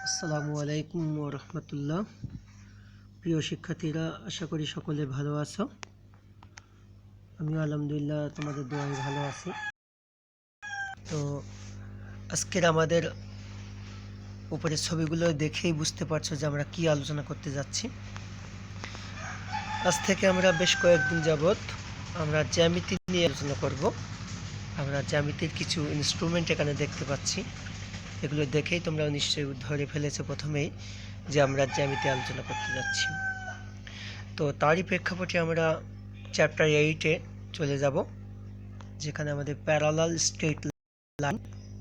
আসসালামু আলাইকুম ওয়া রাহমাতুল্লাহ। প্রিয় শিক্ষার্থীরা, আশা করি সকলে ভালো আছো। আমিও আলহামদুলিল্লাহ তোমাদের দোয়ায় ভালো আছি। তো আজকের আমাদের উপরের ছবিগুলো দেখেই বুঝতে পারছো যে আমরা কি আলোচনা করতে যাচ্ছি। আজ থেকে আমরা বেশ কয়েকদিন যাবৎ আমরা জ্যামিতি নিয়ে আলোচনা করব। আমরা জ্যামিতির কিছু ইনস্ট্রুমেন্ট এখানে দেখতে পাচ্ছি। এগুলো দেখেই তোমরা নিশ্চয়ই ধরে ফেলেছো প্রথমেই যে আমরা জ্যামিতি আলোচনা করতে যাচ্ছি। তো তারই প্রেক্ষাপটে আমরা চ্যাপ্টার 8-এ চলে যাব, যেখানে আমাদের প্যারালাল স্ট্রেট লাইন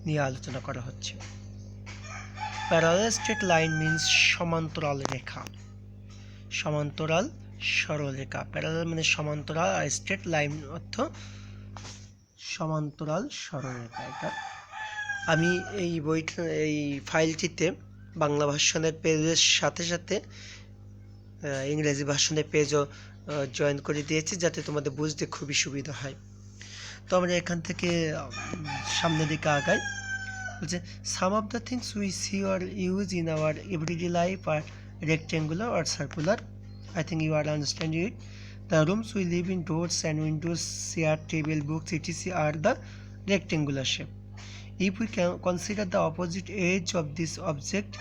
নিয়ে আলোচনা করা হচ্ছে। প্যারালাল স্ট্রেট লাইন মিন্স সমান্তরাল রেখা, সমান্তরাল সরলরেখা। প্যারালাল মানে সমান্তরাল, আর স্ট্রেট লাইন অর্থ সমান্তরাল সরলরেখা। এটা আমি এই ফাইলটিতে বাংলা ভার্সনের পেজের সাথে সাথে ইংরেজি ভার্সনের পেজও জয়েন করে দিয়েছি, যাতে তোমাদের বুঝতে খুবই সুবিধা হয়। তো আমরা এখান থেকে সামনের দিকে আগাই। বলছে some of the things we see or use in our everyday life are rectangular or circular. I think you are understanding it. The rooms we live in, doors and windows, chair, table, books, etc. are the rectangular shape. If we can consider the opposite edge of this object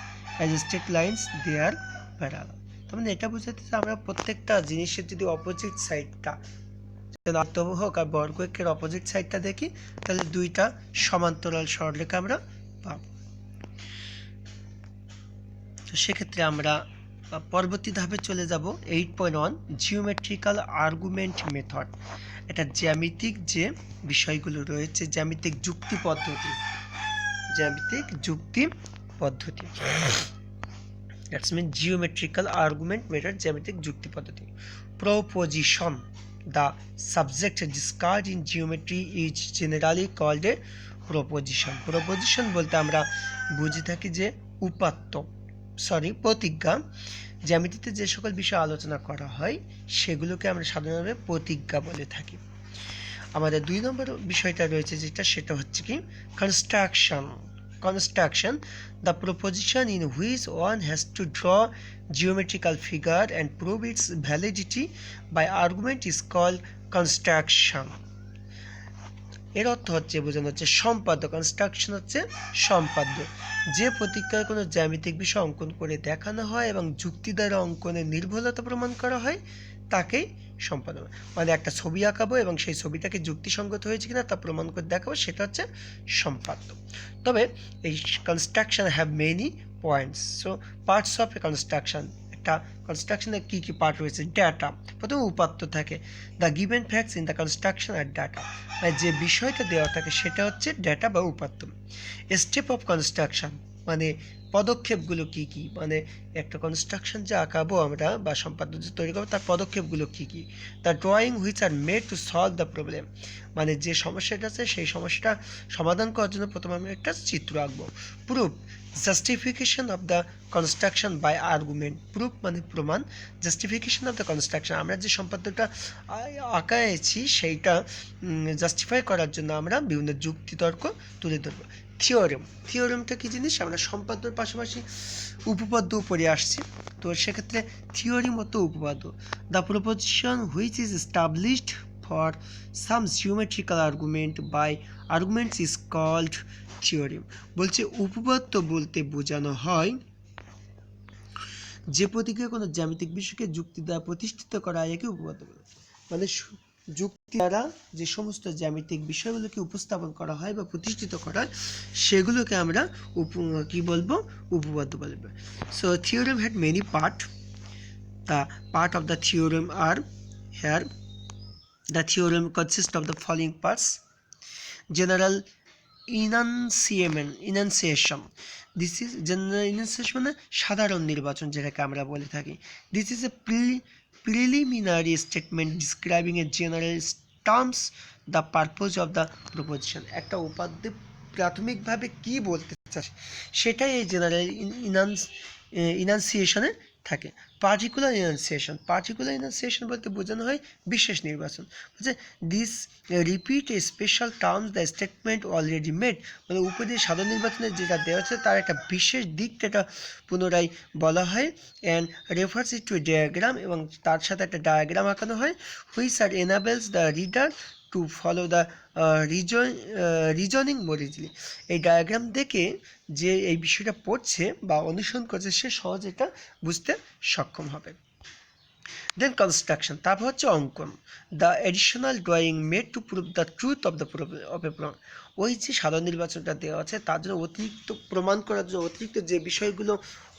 as straight lines, they are parallel. তার মানে এটা বোঝাতে আমরা প্রত্যেকটা জিনিসের যদি opposite সাইডটা ধনাত্মক হোক আর বর্গক্ষেত্রের অপোজিট সাইডটা দেখি, তাহলে দুইটা সমান্তরাল সরলরেখা আমরা পাব। তো সেক্ষেত্রে আমরা পরবর্তী ধাপে চলে যাব 8.1 জিওমেট্রিক্যাল আর্গুমেন্ট মেথড। এটা জ্যামিতিক যে বিষয়গুলো রয়েছে, জ্যামিতিক যুক্তি পদ্ধতি, জ্যামিতিক যুক্তি পদ্ধতি। That's mean geometrical argument method, জ্যামিতিক যুক্তি পদ্ধতি। Proposition, the subject discarded in geometry is generally called a proposition. proposition বলতে আমরা বুঝে থাকি যে প্রতিজ্ঞা। জ্যামিতিতে যে সকল বিষয় আলোচনা করা হয় সেগুলোকে আমরা সাধারণভাবে প্রতিজ্ঞা বলে থাকি। আমাদের 2 নম্বর বিষয়টা রয়েছে সেটা হচ্ছে কি construction, the proposition in which one has to draw geometrical figure and prove its validity by argument is called construction. এর অর্থ হচ্ছে বোঝানো হচ্ছে সম্পাদ্য। কনস্ট্রাকশন হচ্ছে সম্পাদ্য, যে প্রতিজ্ঞায় কোনো জ্যামিতিক বিষয় অঙ্কন করে দেখানো হয় এবং যুক্তি দ্বারা অঙ্কনের নির্ভুলতা প্রমাণ করা হয় তাকেই সম্পাদন। মানে একটা ছবি আঁকাবো এবং সেই ছবিটাকে যুক্তিসঙ্গত হয়েছে কিনা তা প্রমাণ করে দেখাবো, সেটা হচ্ছে সম্পাদ্য। তবে এই construction have many points. So parts of A construction, একটা কনস্ট্রাকশনে কী কী পার্ট রয়েছে? ডেটা, প্রথমে উপাত্ত থাকে। The given facts in the construction আর ডাটা, যে বিষয়টা দেওয়া থাকে সেটা হচ্ছে ডেটা বা উপাত্ত। স্টেপ অফ কনস্ট্রাকশন মানে পদক্ষেপগুলো কী কী, মানে একটা কনস্ট্রাকশন যে আঁকাবো আমরা বা সম্পাদ্য যে তৈরি করবো তার পদক্ষেপগুলো কী কী। The drawing which are made to solve the problem, মানে যে সমস্যাটা আছে সেই সমস্যাটা সমাধান করার জন্য প্রথমে আমি একটা চিত্র আঁকবো। Proof, justification of the construction by argument. Proof মানে প্রমাণ, জাস্টিফিকেশন অফ দ্য কনস্ট্রাকশন, আমরা যে সম্পাদ্যটা আঁকাইছি সেইটা জাস্টিফাই করার জন্য আমরা বিভিন্ন যুক্তিতর্ক তুলে ধরবো। থিওরেম, থিওরেমটা কী জিনিস? আমরা সম্পাদ্যর পাশাপাশি উপপাদ্য পড়ে আসছি, তো সেক্ষেত্রে থিওরি মতো উপপাদ্য। The proposition which is established for some geometrical argument by arguments is called theorem. বলছে উপপাদ্য বলতে বোঝানো হয় যে প্রতীকে কোনো জ্যামিতিক বিষয়কে যুক্তি দ্বারা প্রতিষ্ঠিত করা হয় একে উপপাদ্য বলে। মানে যুক্তি দ্বারা যে সমস্ত জ্যামিতিক বিষয়গুলোকে উপস্থাপন করা হয় বা প্রতিষ্ঠিত করা হয় সেগুলোকে আমরা কি বলবো? উপপাদ্য বলবো। So theorem had many part. The part of the theorem are here. The theorem consist of the following parts: general enunciation, this is general enunciation মানে সাধারণ নির্বাচন যেটাকে আমরা বলে থাকি। This is a preliminary statement describing a general terms the purpose of the proposition. একটা উপাদ্য প্রাথমিকভাবে কি বলতে চাচ্ছে সেটাই এই জেনারেল ইনান্সিয়েশনে থাকে। পার্টিকুলার ইনান্সিয়েশন বলতে বোঝানো হয় বিশেষ নির্বাচন, বলছে this repeat a special terms the statement already made, মানে উপরে সাধারণ নির্বাচনের যেটা দেওয়া হচ্ছে তার একটা বিশেষ দিক যেটা পুনরায় বলা হয়, and refers it to diagram, এবং তার সাথে একটা ডায়াগ্রাম আঁকানো হয়, which are enables the reader to follow the reasoning more easily. এই ডায়াগ্রাম দেখে যে এই বিষয়টা পড়ছে বা অনুসরণ করছে সে সহজে এটা বুঝতে সক্ষম হবে। দেন কনস্ট্রাকশন, তারপর হচ্ছে অঙ্কন। The additional drawing made to prove the truth of the of a প্রমাণ, ওই যে সাধারণ নির্বাচনটা দেওয়া আছে তার জন্য অতিরিক্ত প্রমাণ করার জন্য অতিরিক্ত যে বিষয়গুলো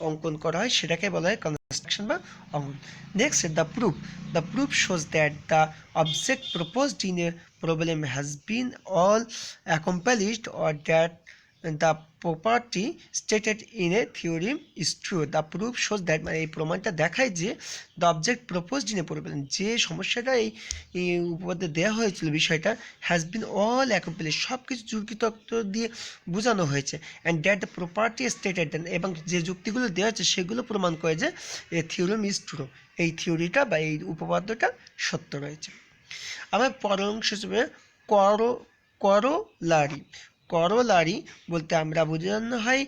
অঙ্কন করা হয় সেটাকে বলা হয় কনস্ট্রাকশন বা অঙ্কন। Next the proof shows that the object proposed in a problem has been all accomplished or that the property stated in a theorem is true. The proof shows that, মানে এই প্রমাণটা দেখায় যে the object proposed in a problem, যে সমস্যাটা এই উপপাদ্যে দেওয়া হয়েছিল বিষয়টা, has been all accomplished, সব কিছু যুক্তিতত্ত্ব দিয়ে বোঝানো হয়েছে, and that the property stated, এবং যে যুক্তিগুলো দেওয়া হয়েছে সেগুলো প্রমাণ করে যে a theorem is true, এই থিওরিটা বা এই উপপাদ্যটা সত্য রয়েছে। আমার পরের অংশ হিসেবে করোলারি বলতে আমরা বোঝানো হয়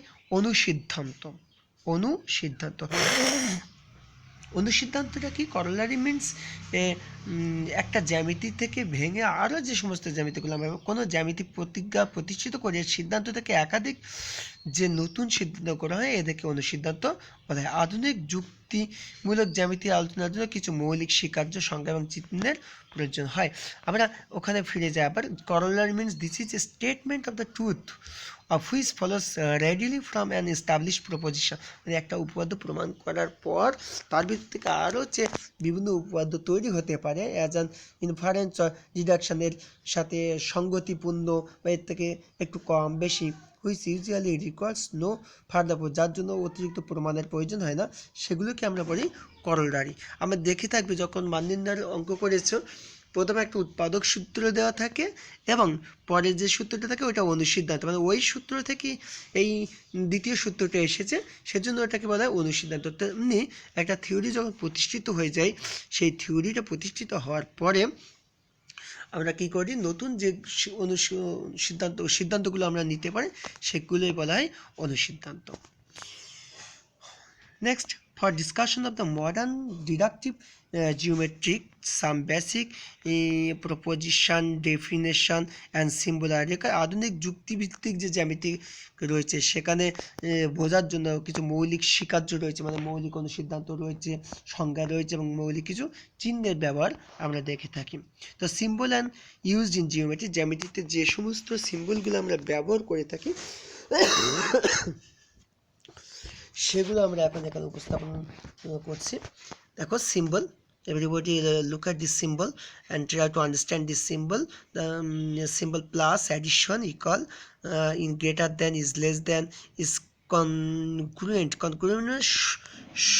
অনুসিদ্ধান্তটা কি? করোলারি মিনস একটা জ্যামিতি থেকে ভেঙে আরও যে সমস্ত জ্যামিতিগুলো আমরা কোনো জ্যামিতি প্রতিষ্ঠিত করে সিদ্ধান্ত থেকে একাধিক যে নতুন সিদ্ধান্ত করা হয় এদেরকে অনুসিদ্ধান্ত বলা হয়। আধুনিক যুক্তিমূলক জ্যামিতি আলোচনার জন্য কিছু মৌলিক স্বীকার্য সংজ্ঞা এবং চিহ্নের প্রয়োজন হয়। আমরা ওখানে ফিরে যাই আবার। Corollary means this is A statement of the truth of which follows readily from an established proposition, মানে একটা উপপাদ্য প্রমাণ করার পর তার ভিতর থেকে আরও যে বিভিন্ন উপপাদ্য তৈরি হতে পারে অ্যাজ অ্যান ইনফারেন্স ডিডাকশনের সাথে সঙ্গতিপূর্ণ বা এর থেকে একটু কম বেশি, which usually requires no further, যার জন্য অতিরিক্ত প্রমাণের প্রয়োজন হয় না, সেগুলোকে আমরা বলি করোলারি। আমরা দেখে থাকবে যখন মান নির্ণয়ের অঙ্ক করেছো প্রথমে একটা উৎপাদক সূত্র দেওয়া থাকে এবং পরে যে সূত্রটা থাকে ওইটা অনুসিদ্ধান্ত, মানে ওই সূত্র থেকে এই দ্বিতীয় সূত্রটা এসেছে সেজন্য ওটাকে বলা হয় অনুসিদ্ধান্ত। তেমনি একটা থিওরি যখন প্রতিষ্ঠিত হয়ে যায় সেই থিওরিটা প্রতিষ্ঠিত হওয়ার পরে আমরা কী করি, নতুন যে সিদ্ধান্তগুলো আমরা নিতে পারি সেগুলোই বলা হয় অনুসিদ্ধান্ত। Next, for discussion of the modern deductive geometry, some basic proposition, definition and symbol are required. আধুনিক যুক্তিভিত্তিক যে জ্যামিতি রয়েছে সেখানে বোঝার জন্য কিছু মৌলিক স্বীকার্য রয়েছে, মানে মৌলিক অনুসিদ্ধান্ত রয়েছে, সংজ্ঞা রয়েছে এবং মৌলিক কিছু চিহ্নের ব্যবহার আমরা দেখে থাকি। তো symbol and used in geometry, জ্যামিতিতে যে সমস্ত সিম্বলগুলো আমরা ব্যবহার করে থাকি সেগুলো আমরা এখন এখানে উপস্থাপন করছি। দেখো symbol, everybody look at this symbol and try to understand this symbol. The symbol plus, addition, equal, in greater than, is less than, is congruent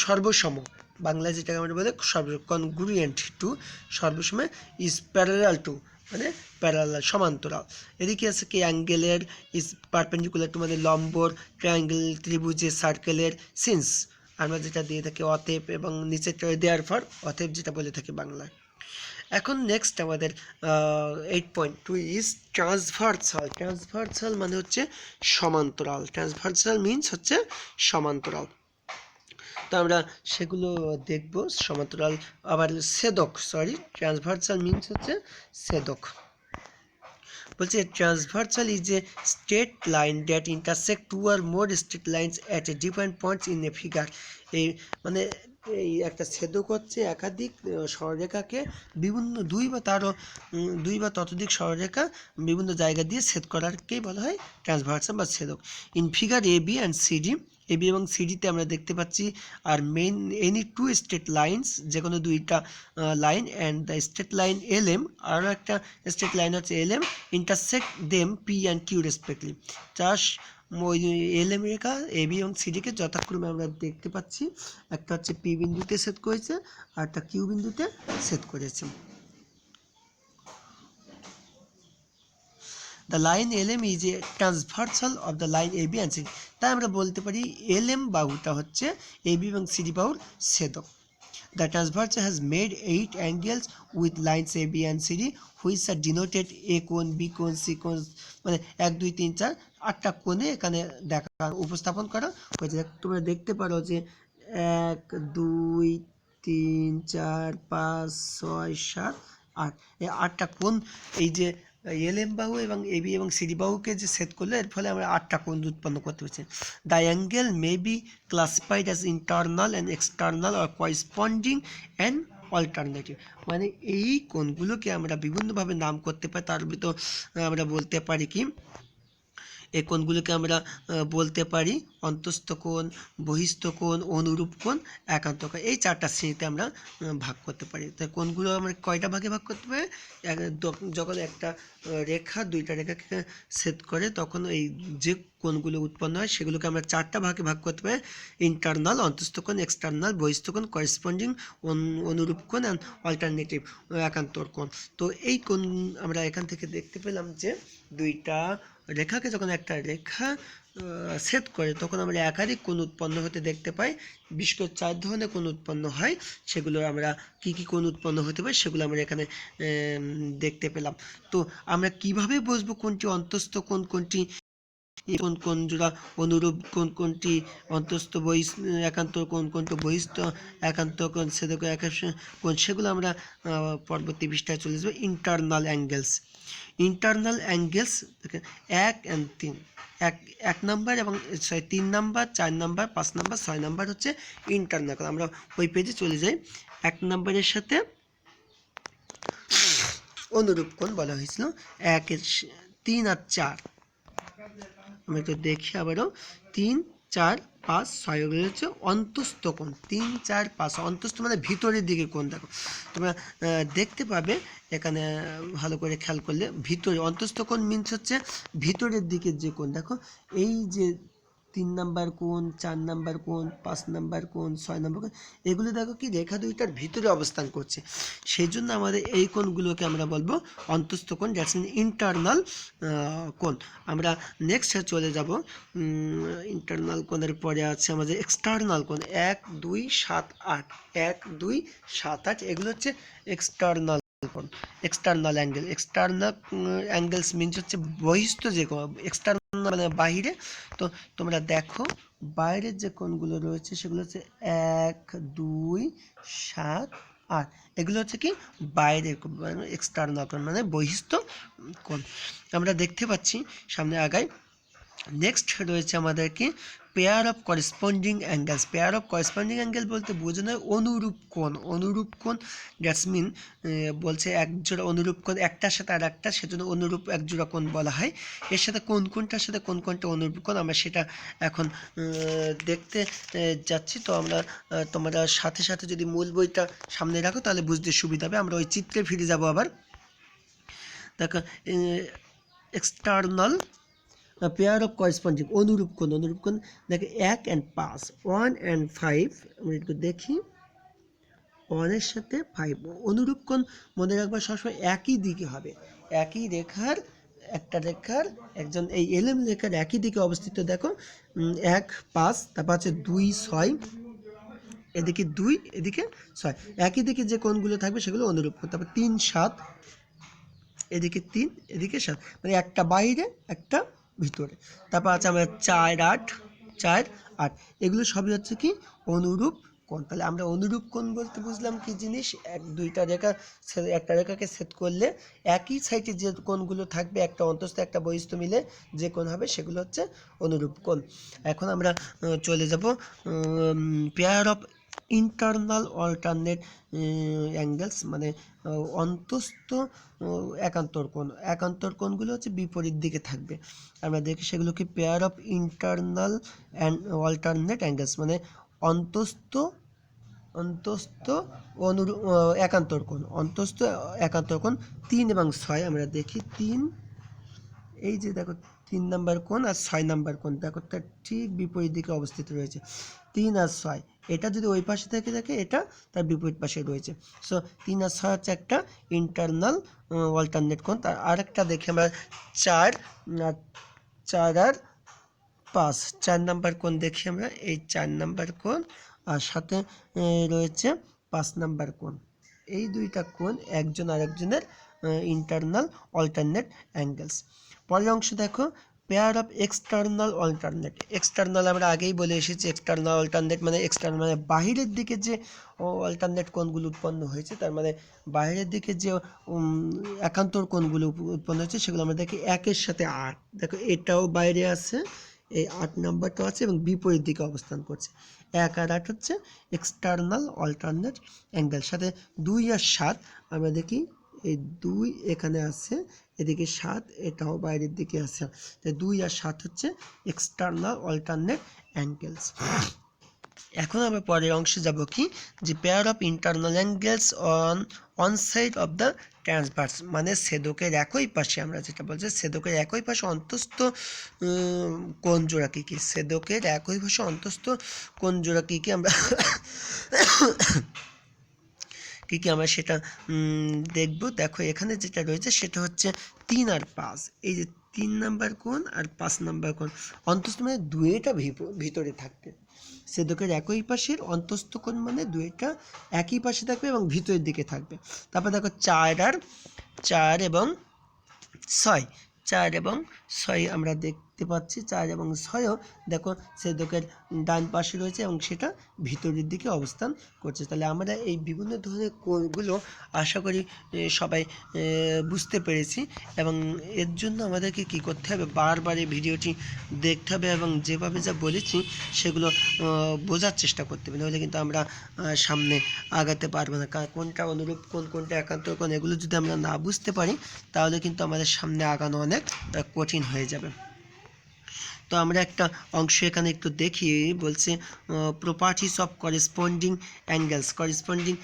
সর্বসম, বাংলায় যেটাকে আমরা বলে congruent to, সর্বসম, is parallel to মানে প্যারালাল সমান্তরাল। এদিকে আছে কি অ্যাঙ্গেলের, is perpendicular to মানে লম্বর, ট্রায়াঙ্গেল ত্রিভুজের, সার্কেলের, সিন্স আমরা যেটা দিয়ে থাকি অতএব, এবং নিচে দেয়ার ফর অতএব যেটা বলে থাকি বাংলায়। এখন নেক্সট আমাদের 8.2 ইজ ট্রান্সভার্সাল মানে হচ্ছে সমান্তরাল। ট্রান্সভার্সাল মিনস হচ্ছে সমান্তরাল, তো আমরা সেগুলো দেখব। সমান্তরাল আবার ছেদক, ট্রান্সভার্সাল মিনস হচ্ছে ছেদক। বলছে transversal is a straight line that intersect two or more straight lines at a different points in a figure. এই মানে এই একটা ছেদক হচ্ছে একাধিক সরলরেখাকে বিভিন্ন দুই বা ততোধিক সরলরেখা বিভিন্ন জায়গা দিয়ে ছেদ করারকেই বলা হয় ট্রান্সভার্সাল বা ছেদক। In figure A B and CD, AB এবং সিডিতে আমরা দেখতে পাচ্ছি are main any two straight lines, যে কোনো দুইটা line, and the straight line L M, আরও একটা স্ট্রেট লাইন হচ্ছে L M, intersect them P and Q respectively. চাষ ওই এল এম রেখা এবি এবং সিডিকে যথাক্রমে আমরা দেখতে পাচ্ছি, একটা হচ্ছে পি বিন্দুতে ছেদ করেছে আর একটা কিউ বিন্দুতে ছেদ করেছে। The line LM is a transversal of the line AB and CD। তাই আমরা বলতে পারি LM বাহুটা হচ্ছে AB এবং CD বাহুর ছেদক। The transversal has made 8 angles with lines AB and CD which are denoted A কোণ, B কোণ, C কোণ, মানে 1 2 3 4 8টা কোণে এখানে দেখা উপস্থাপন করা হয়েছে। তোমরা দেখতে পারো যে 1 2 3 4 5 6 7 8, এই 8টা কোণ এই যে LM বাহু এবং AB এবং CD বাহুকে যে ছেদ করলে এর ফলে আমরা 8টা কোণ উৎপন্ন করতে পারছি। The angle may be classified as internal and external or corresponding and alternative. মানে এই কোণগুলোকে আমরা বিভিন্নভাবে নাম করতে পারি। তার ভিতর আমরা বলতে পারি কি, এই কোণগুলোকে আমরা বলতে পারি অন্তস্থ কোণ, বহিস্থ কোণ, অনুরূপ কোণ, একান্ত কোণ। এই 4টা শ্রেণীতে আমরা ভাগ করতে পারি। তাই কোণগুলো আমরা কয়টা ভাগে ভাগ করতে পারি? যখন একটা রেখা 2টা রেখাকে ছেদ করে তখন এই যে কোণগুলো উৎপন্ন হয় সেগুলোকে আমরা 4টা ভাগে ভাগ করতে পারি: ইন্টারনাল, অন্তস্থ কোণ, এক্সটার্নাল, বহিস্থ কোণ, করেসপন্ডিং, অনুরূপ কোণ অ্যান্ড অল্টারনেটিভ, একান্তর কোণ। তো এই কোণ আমরা এখান থেকে দেখতে পেলাম যে 2টা রেখাকে যখন একটা রেখা ছেদ করে তখন আমরা একাধিক কোণ উৎপন্ন হতে দেখতে পাই। বিশেষ করে 4 ধরনের কোণ উৎপন্ন হয়। সেগুলো আমরা কি কি কোণ উৎপন্ন হতে পারে সেগুলো আমরা এখানে দেখতে পেলাম। তো আমরা কিভাবে বুঝবো কোনটি অন্তস্থ কোণ, কোনটি কোন কোন জোড়া অনুরূপ কোণ, কোনটি অন্তস্থ একান্তর কোণ, কোনটি বহিস্থ একান্তর কোণ, ছেদক কোণ, সেগুলো আমরা পরবর্তী পৃষ্ঠায় চলে যাবো। Internal angles. Internal angles 1 and 3, 1 number এবং 3 নাম্বার, 4 নাম্বার, 5 নাম্বার, 6 নাম্বার হচ্ছে ইন্টারনাল। আমরা ওই পেজে চলে যাই। 1 নাম্বারের সাথে অনুরূপ কোণ বলা হয়েছিল 1 3 আর 4। আমরা একটু দেখি আবারও 3 4 5 6 এগুলো হচ্ছে অন্তস্থ কোণ। 3 4 5 অন্তস্থ মানে ভিতরের দিকে কোণ। দেখো তোমরা দেখতে পাবে এখানে ভালো করে খেয়াল করলে ভিতরে অন্তস্থ কোণ মিনস হচ্ছে ভিতরের দিকের যে কোণ। দেখো এই যে 3 নাম্বার কোণ, 4 নাম্বার কোণ, 5 নাম্বার কোণ, 6 নাম্বার কোণ, এগুলো দেখো কি রেখা 2টার ভিতরে অবস্থান করছে। সেই জন্য আমাদের এই কোণগুলোকে আমরা বলবো অন্তস্থ কোণ, দ্যাটস মিন ইন্টারনাল কোণ। আমরা নেক্সট চলে যাব। ইন্টারনাল কোণের পরে আছে আমাদের এক্সটার্নাল কোণ। 1 2 7 8, 1 2 7 8 এগুলো হচ্ছে এক্সটার্নাল কোণ, external angle. External angles means হচ্ছে বহিস্থ যে কোণ, এক্সটার্নাল মানে বাহিরে। তো তোমরা দেখো বাইরের যে কোণগুলো রয়েছে সেগুলো হচ্ছে 1 2 7 8, এগুলো হচ্ছে কি বাইরের কোণ, এক্সটার্নাল কোণ মানে বহিস্থ কোণ। আমরা দেখতে পাচ্ছি সামনে আগাই। নেক্সট রয়েছে আমাদের কি pair of corresponding angles. Pair of corresponding angle বলতে বোঝানো হয় অনুরূপ কোণ। অনুরূপ কোণ দ্যাটস মিন বলছে এক জোড়া অনুরূপ কোণ একটার সাথে আর একটা, সেজন্য অনুরূপ এক জোড়া কোণ বলা হয়। এর সাথে কোন কোনটার সাথে কোন কোনটা অনুরূপ কোণ আমরা সেটা এখন দেখতে যাচ্ছি। তো আমরা তোমরা সাথে সাথে যদি মূল বইটা সামনে রাখো তাহলে বুঝতে সুবিধা হবে। আমরা ওই চিত্রে ফিরে যাব আবার। দেখো এক্সটার্নাল পেয়ার অফ করেসপন্ডিং অনুরূপ কোণ। অনুরূপ কোণ দেখে 1 and 5, 1 and 5। আমরা একটু দেখি 1 এর সাথে 5 অনুরূপ কোণ মনে রাখবার সবসময় একই দিকে হবে। একই রেখার একটা রেখার একজন এই LM রেখার একই দিকে অবস্থিত। দেখো 1 5, তারপর আছে 2 6, এদিকে 2 এদিকে 6, একই দিকে যে কোণগুলো থাকবে সেগুলো অনুরূপ কোণ। তারপর 3 7, এদিকে 3 এদিকে 7, মানে একটা বাইরে একটা ভিতরে। তারপর আছে আমাদের 4 8, 4 8, এগুলো সবই হচ্ছে কি অনুরূপ কোণ। তাহলে আমরা অনুরূপ কোণ বলতে বুঝলাম কি জিনিস, দুইটা রেখা একটা রেখাকে ছেদ করলে একই সাইডে যে কোণগুলো থাকবে একটা অন্তস্থ একটা বহিস্থ মিলে যে কোণ হবে সেগুলো হচ্ছে অনুরূপ কোণ। এখন আমরা চলে যাব pair of internal alternate angles, মানে অন্তস্থ একান্তর কোণ। একান্তর কোণগুলো হচ্ছে বিপরীত দিকে থাকবে। আমরা দেখি সেগুলোকে pair of internal and alternate angles, মানে অন্তস্থ একান্তর কোণ। অন্তস্থ একান্তর কোণ 3 এবং 6। আমরা দেখি 3, এই যে দেখো 3 নাম্বার কোণ আর 6 নাম্বার কোণ দেখো তার ঠিক বিপরীত দিকে অবস্থিত রয়েছে। 3 আর 6 এটা যদি ওই পাশে থেকে থাকে এটা তার বিপরীত পাশে রয়েছে। সো 3 আর 6 হচ্ছে একটা ইন্টারনাল অল্টারনেট কোণ। তার আরেকটা দেখি আমরা 4 আর 5 4 নাম্বার কোণ দেখি আমরা, এই 4 নাম্বার কোণ আর সাথে রয়েছে 5 নাম্বার কোণ। এই দুইটা কোণ একজন আরেকজনের ইন্টারনাল অল্টারনেট অ্যাঙ্গেলস। পরের অংশ দেখো, pair of external alternate. External আমরা আগেই বলে এসেছি, এক্সটার্নাল অল্টারনেট মানে এক্সটার্নাল মানে বাহিরের দিকে যে অল্টারনেট কোণগুলো উৎপন্ন হয়েছে, তার মানে বাইরের দিকে যে একান্তর কোণগুলো উৎপন্ন হয়েছে সেগুলো আমরা দেখি 1 এর সাথে 8। দেখো এটাও বাইরে আছে, এই 8 নাম্বারটাও আছে এবং বিপরীত দিকে অবস্থান করছে। 1 আর 8 হচ্ছে এক্সটার্নাল অল্টারনেট অ্যাঙ্গেল। সাথে 2 আর 7 আমরা দেখি, এই 2 এখানে আছে, এদিকে 7 এটাও বাইরের দিকে আছে। তাই 2 আর 7 হচ্ছে এক্সটার্নাল অল্টারনেট অ্যাঙ্গেলস। এখন আমরা পরের অংশে যাব কি, যে pair of internal angles on side of the transverse, মানে ছেদকের একই পাশে, আমরা যেটা বলছি ছেদকের একই পাশে অন্তস্থ কোণ জোড়া কী কী, ছেদকের একই পাশে অন্তস্থ কোণ জোড়া কী কী আমরা কী কী আমরা সেটা দেখব। দেখো এখানে যেটা রয়েছে সেটা হচ্ছে 3 আর 5। এই যে 3 নাম্বার কোণ আর 5 নাম্বার কোণ অন্তস্থ মানে দুইটা ভিতরে থাকবে। ছেদকের একই পাশের অন্তস্থ কোণ মানে দুইটা একই পাশে থাকবে এবং ভিতরের দিকে থাকবে। তারপর দেখো 4 এবং 6, 4 এবং 6 আমরা দেখতে পাচ্ছি। 4 এবং 6ও দেখো ছেদকের ডান পাশে রয়েছে এবং সেটা ভিতরের দিকে অবস্থান করছে। তাহলে আমরা এই বিভিন্ন ধরনের কোণগুলো আশা করি সবাই বুঝতে পেরেছি, এবং এর জন্য আমাদেরকে কী করতে হবে, বারবার এই ভিডিওটি দেখতে হবে এবং যেভাবে যা বলেছি সেগুলো বোঝার চেষ্টা করতে হবে, নাহলে কিন্তু আমরা সামনে আগাতে পারবো না। কোনটা অনুরূপ কোণ, কোনটা একান্তর কোণ, এগুলো যদি আমরা না বুঝতে পারি তাহলে কিন্তু আমাদের সামনে আগানো অনেক কঠিন হয়ে যাবে। তো আমরা একটা অংশ এখানে একটু দেখি, বলছে properties of corresponding angles. Corresponding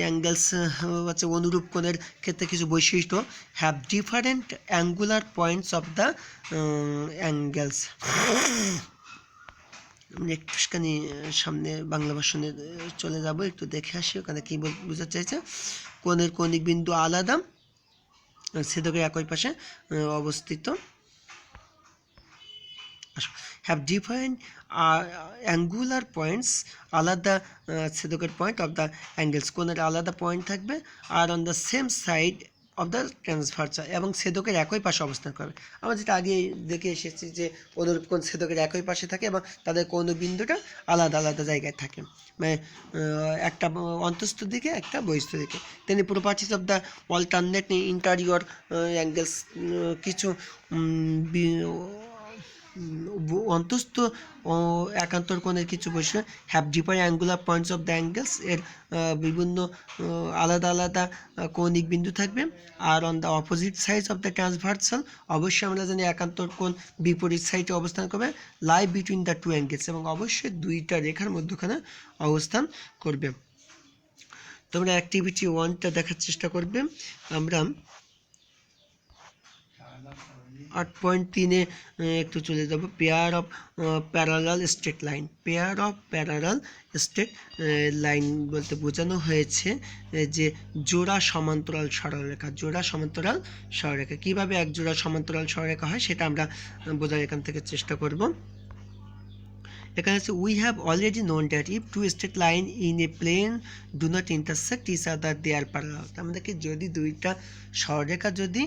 angles হচ্ছে অনুরূপ কোণের ক্ষেত্রে কিছু বৈশিষ্ট্য। Have different angular points of the angles. একটুখানি সামনে বাংলা ভাষণে চলে যাব, একটু দেখে আসি ওখানে কী বোঝাতে চাইছে। কোণের কৌণিক বিন্দু আলাদা, ছেদকের একই পাশে অবস্থিত। হ্যাভ ডিফারেন্ট অ্যাঙ্গুলার পয়েন্টস, আলাদা ছেদকের পয়েন্ট অফ দ্য অ্যাঙ্গেলস, কোণের আলাদা পয়েন্ট থাকবে। Are on the same side of the transversal, এবং ছেদকের একই পাশে অবস্থান করবে। আমরা যেটা আগে দেখে এসেছি যে অনুরূপ কোণ ছেদকের একই পাশে থাকে এবং তাদের কোণ বিন্দুটা আলাদা আলাদা জায়গায় থাকে, মানে একটা অন্তস্থ দিকে একটা বহিস্থ দিকে। তেমনি properties of the alternate interior angles, কিছু অন্তস্থ একান্তর কোণের কিছু বৈশিষ্ট্য। Have different angular points of the angles, এর বিভিন্ন আলাদা আলাদা কৌণিক বিন্দু থাকবে। Are on the opposite sides of the transversal, অবশ্যই আমরা জানি একান্তর কোণ বিপরীত সাইডে অবস্থান করবে। Lie between the two angles, এবং অবশ্যই দুইটা রেখার মধ্যখানে অবস্থান করবে। তোমরা অ্যাক্টিভিটি 1টা দেখার চেষ্টা করবে। আমরা 8.3 একটু চলে যাব। Pair of parallel straight line. Pair of parallel straight line বলতে বোঝানো হয়েছে যে জোড়া সমান্তরাল সরলরেখা। জোড়া সমান্তরাল সরলরেখা কীভাবে এক জোড়া সমান্তরাল সরলরেখা হয় সেটা আমরা বোঝার এখান থেকে চেষ্টা করব। এখানে হচ্ছে we have already known that if two straight line in a plane do not intersect each other they are parallel. আমাদেরকে যদি দুইটা সরলরেখা যদি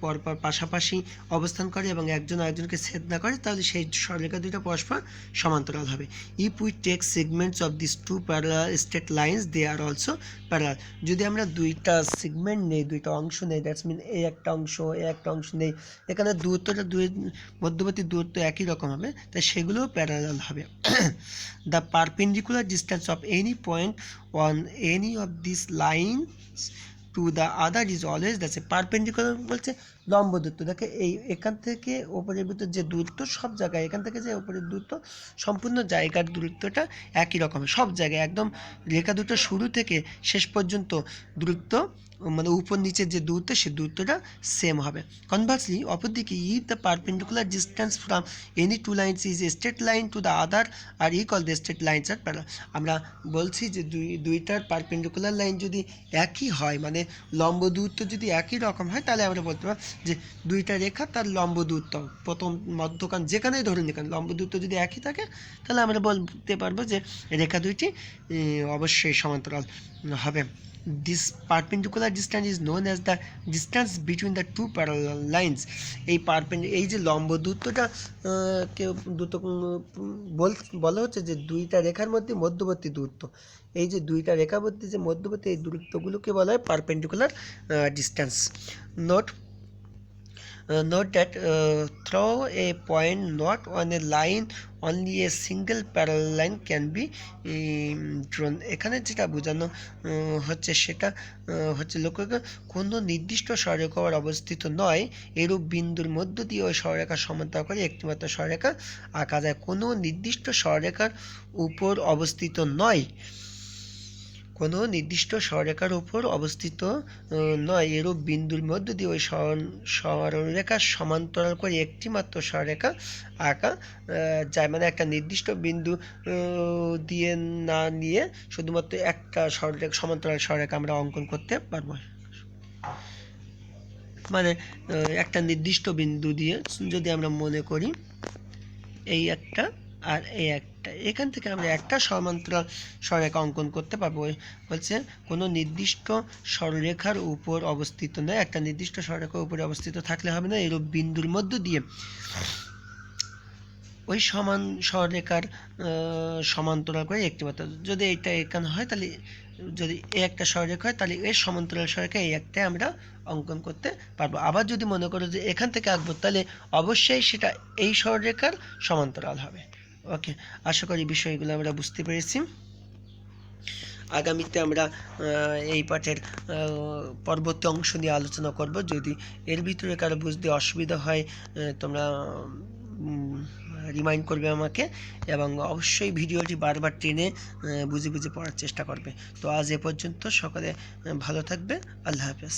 পরপর পাশাপাশি অবস্থান করে এবং একজন আরেকজনকে ছেদ না করে, তাহলে সেই সরলরেখা দুইটা পরস্পর সমান্তরাল হবে। If we take segments of this two parallel straight lines they are also parallel. যদি আমরা দুইটা সেগমেন্ট নেই, দুইটা অংশ নেই, দ্যাটস মিন এই একটা অংশ এই একটা অংশ নেই, এখানে দূরত্বটা মধ্যবর্তী দূরত্ব একই রকম হবে, তাই সেগুলোও প্যারালাল হবে। The perpendicular distance of any point on any of this lines two the other is always the same. Perpendicular বলছে লম্ব দূরত্ব। দেখে এই এখান থেকে ওপরের ভিতর যে দূরত্ব সব জায়গায়, এখান থেকে যে ওপরের দূরত্ব সম্পূর্ণ জায়গার দূরত্বটা একই রকম, সব জায়গায় একদম রেখা দুটো শুরু থেকে শেষ পর্যন্ত দূরত্ব মানে উপর নিচের যে দূরত্ব সেই দূরত্বটা সেম হবে। কনভার্সলি অপরদিকে if the perpendicular distance from any two lines is a straight line to the other are equal, the straight lines are parallel. আমরা বলছি যে দুইটার পারপেন্ডিকুলার লাইন যদি একই হয়, মানে লম্ব দূরত্ব যদি একই রকম হয়, তাহলে আমরা বলতে পারবো যে দুইটা রেখা তার লম্ব দূরত্ব প্রথম মধ্যখান যেখানেই ধরুন না কেন লম্ব দূরত্ব যদি একই থাকে, তাহলে আমরা বলতে পারবো যে রেখা দুইটি অবশ্যই সমান্তরাল হবে। This perpendicular distance is known as the distance between the two parallel lines. এই যে লম্ব দূরত্বটা বলা হচ্ছে যে দুইটা রেখার মধ্যে মধ্যবর্তী দূরত্ব, এই যে দুইটা রেখার মধ্যে যে মধ্যবর্তী এই দূরত্বগুলোকে বলা হয় perpendicular distance. Note that through a point not on a line, only a single parallel line can be drawn. এখানে যেটা বোঝানো হচ্ছে সেটা হচ্ছে লক্ষ্য করে কোনো নির্দিষ্ট সরলরেখার অবস্থিত নয় এরূপ বিন্দুর মধ্য দিয়ে ওই সরলরেখার সমান্তরাল করে একটিমাত্র সরলরেখা আঁকা যায়। কোনো নির্দিষ্ট সরলরেখার উপর অবস্থিত নয়, কোনো নির্দিষ্ট সরলরেখার উপর অবস্থিত নয় এরূপ বিন্দুর মধ্য দিয়ে ওই সরলরেখার সমান্তরাল করে একটিমাত্র সরলরেখা আঁকা যায়। মানে একটা নির্দিষ্ট বিন্দু দিয়ে না নিয়ে শুধুমাত্র একটা সমান্তরাল সরলরেখা আমরা অঙ্কন করতে পারবো। মানে একটা নির্দিষ্ট বিন্দু দিয়ে যদি আমরা মনে করি এই একটা আর এই একটা, এখান থেকে আমরা একটা সমান্তরাল সরলরেখা অঙ্কন করতে পারবো। বলছে কোনো নির্দিষ্ট সরলরেখার উপর অবস্থিত নয়, একটা নির্দিষ্ট সরলরেখার উপরে অবস্থিত থাকলে হবে না, এরূপ বিন্দুর মধ্য দিয়ে ওই সমান সরলরেখার সমান্তরাল করে একটিমাত্র, যদি এটা এখানে হয় তাহলে যদি এই একটা সরলরেখা হয় তাহলে এর সমান্তরাল সরলরেখা এই একটাই আমরা অঙ্কন করতে পারবো। আবার যদি মনে করো যে এখান থেকে আঁকবো তাহলে অবশ্যই সেটা এই সরলরেখার সমান্তরাল হবে। ওকে, আশা করি বিষয়গুলো আমরা বুঝতে পেরেছি। আগামীতে আমরা এই পাঠের পরবর্তী অংশ নিয়ে আলোচনা করব। যদি এর ভিতরে কারো বুঝতে অসুবিধা হয় তোমরা রিমাইন্ড করবে আমাকে, এবং অবশ্যই ভিডিওটি বারবার টেনে বুঝে বুঝে পড়ার চেষ্টা করবে। তো আজ এ পর্যন্ত, সকলে ভালো থাকবে, আল্লাহ হাফেজ।